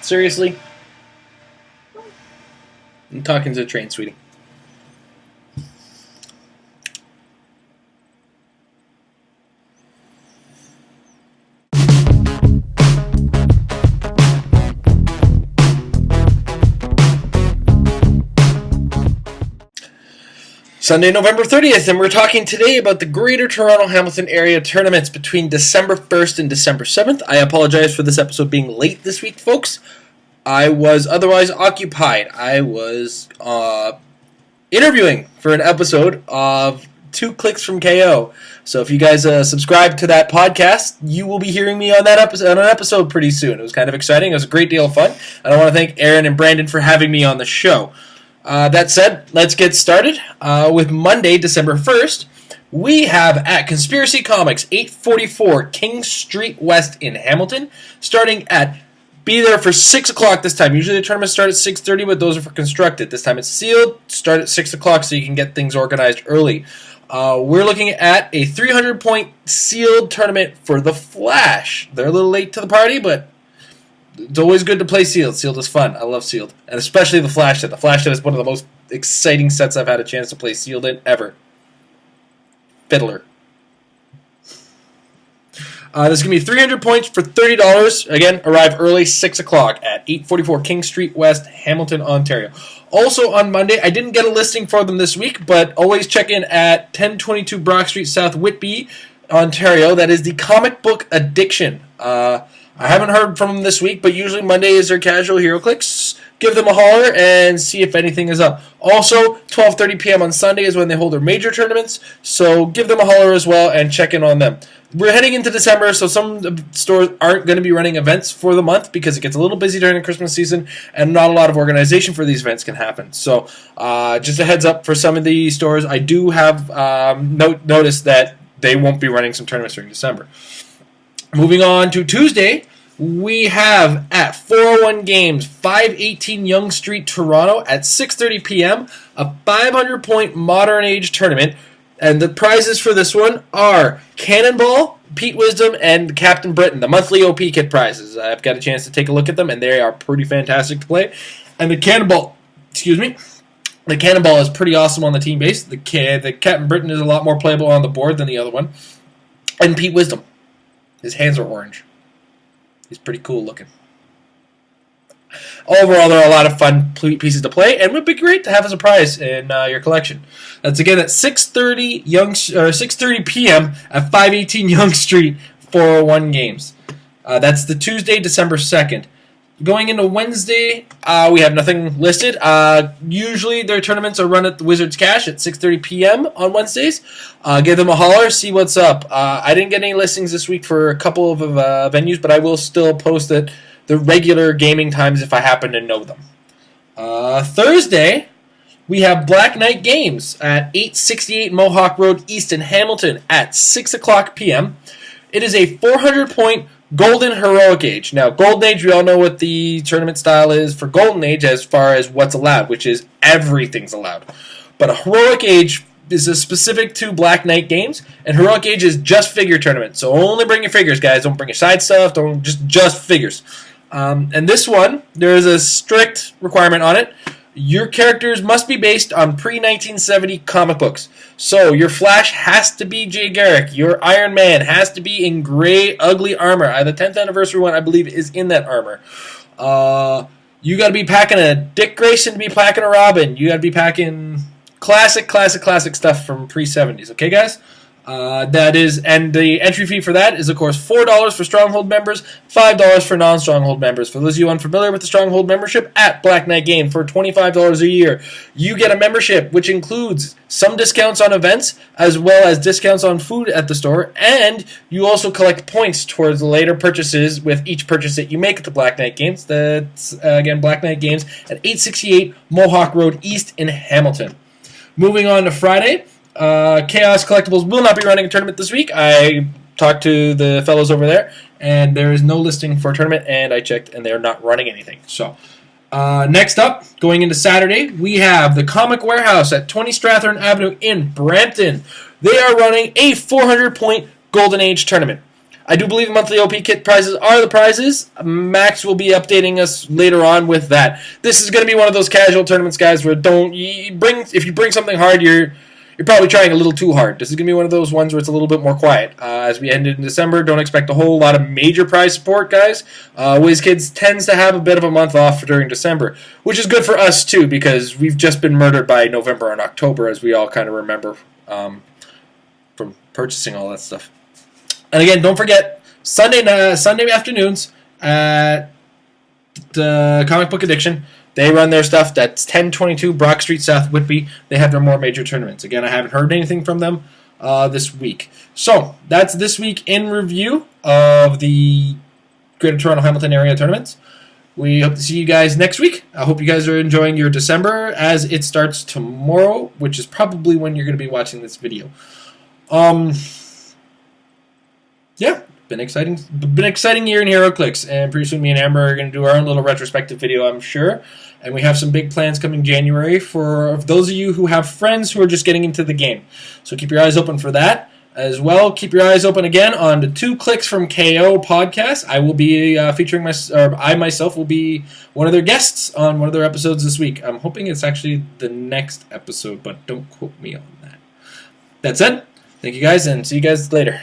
Seriously? I'm talking to the train, sweetie. Sunday, November 30th, and we're talking today about the Greater Toronto-Hamilton area tournaments between December 1st and December 7th. I apologize for this episode being late this week, folks. I was otherwise occupied. I was interviewing for an episode of 2 Clicks from KO. So if you guys subscribe to that podcast, you will be hearing me on that episode pretty soon. It was kind of exciting. It was a great deal of fun. And I want to thank Aaron and Brandon for having me on the show. That said, let's get started with Monday, December 1st. We have at Conspiracy Comics, 844 King Street West in Hamilton, starting at, be there for 6 o'clock this time. Usually the tournaments start at 6:30, but those are for constructed. This time it's sealed, start at 6 o'clock so you can get things organized early. We're looking at a 300-point sealed tournament for the Flash. They're a little late to the party, but it's always good to play Sealed. Sealed is fun. I love Sealed. And especially the Flash set. The Flash set is one of the most exciting sets I've had a chance to play Sealed in ever. Fiddler. This is going to be 300 points for $30. Again, arrive early, 6 o'clock at 844 King Street West, Hamilton, Ontario. Also on Monday, I didn't get a listing for them this week, but always check in at 1022 Brock Street South, Whitby, Ontario. That is the Comic Book Addiction. I haven't heard from them this week, but usually Monday is their casual HeroClix. Give them a holler and see if anything is up. Also, 12:30 p.m. on Sunday is when they hold their major tournaments, so give them a holler as well and check in on them. We're heading into December, so some stores aren't going to be running events for the month because it gets a little busy during the Christmas season and not a lot of organization for these events can happen. So just a heads up for some of the stores. I do have noticed that they won't be running some tournaments during December. Moving on to Tuesday, we have at 401 Games, 518 Yonge Street, Toronto, at 6:30 p.m., a 500-point Modern Age tournament. And the prizes for this one are Cannonball, Pete Wisdom, and Captain Britain, the monthly OP kit prizes. I've got a chance to take a look at them, and they are pretty fantastic to play. And the Cannonball, the Cannonball is pretty awesome on the team base. The Captain Britain is a lot more playable on the board than the other one. And Pete Wisdom. His hands are orange. He's pretty cool looking. Overall, there are a lot of fun pieces to play, and it would be great to have as a prize in your collection. That's again at 6:30 p.m. at 518 Yonge Street, 401 Games. That's the Tuesday, December 2nd. Going into Wednesday, we have nothing listed. Usually their tournaments are run at the Wizards Cash at 6:30 p.m. on Wednesdays. Give them a holler, see what's up. I didn't get any listings this week for a couple of venues, but I will still post the regular gaming times if I happen to know them. Thursday, we have Black Knight Games at 868 Mohawk Road East in Hamilton at 6 o'clock p.m. It is a 400-point Golden Heroic Age. Now, Golden Age, we all know what the tournament style is for Golden Age as far as what's allowed, which is everything's allowed. But a Heroic Age is specific to Black Knight Games, and Heroic Age is just figure tournament. So only bring your figures, guys. Don't bring your side stuff. Don't just figures. And this one, there is a strict requirement on it. Your characters must be based on pre-1970 comic books. So your Flash has to be Jay Garrick. Your Iron Man has to be in gray, ugly armor. The 10th anniversary one, I believe, is in that armor. You got to be packing a Dick Grayson to be packing a Robin. You got to be packing classic stuff from pre-70s. Okay, guys? That is, and the entry fee for that is, of course, $4 for Stronghold members, $5 for non-Stronghold members. For those of you unfamiliar with the Stronghold membership, at Black Knight Game for $25 a year, you get a membership which includes some discounts on events as well as discounts on food at the store, and you also collect points towards later purchases with each purchase that you make at the Black Knight Games. That's, again, Black Knight Games at 868 Mohawk Road East in Hamilton. Moving on to Friday, Chaos Collectibles will not be running a tournament this week. I talked to the fellows over there, and there is no listing for a tournament, and I checked, and they're not running anything. So, next up, going into Saturday, we have the Comic Warehouse at 20 Strathern Avenue in Brampton. They are running a 400-point Golden Age tournament. I do believe monthly OP kit prizes are the prizes. Max will be updating us later on with that. This is going to be one of those casual tournaments, guys, where if you bring something hard, you're probably trying a little too hard. This is going to be one of those ones where it's a little bit more quiet. As we end in December, don't expect a whole lot of major prize support, guys. WizKids tends to have a bit of a month off during December, which is good for us, too, because we've just been murdered by November and October, as we all kind of remember from purchasing all that stuff. And again, don't forget, Sunday afternoons at the Comic Book Addiction, they run their stuff. That's 1022 Brock Street, South Whitby. They have their more major tournaments. Again, I haven't heard anything from them this week. So, that's this week in review of the Greater Toronto Hamilton area tournaments. We hope to see you guys next week. I hope you guys are enjoying your December as it starts tomorrow, which is probably when you're going to be watching this video. Yeah, been exciting year in Heroclix, and pretty soon me and Amber are going to do our own little retrospective video, I'm sure. And we have some big plans coming January for those of you who have friends who are just getting into the game. So keep your eyes open for that. As well, keep your eyes open again on the 2 Clicks from KO podcast. I will be I myself will be one of their guests on one of their episodes this week. I'm hoping it's actually the next episode, but don't quote me on that. That said, thank you guys, and see you guys later.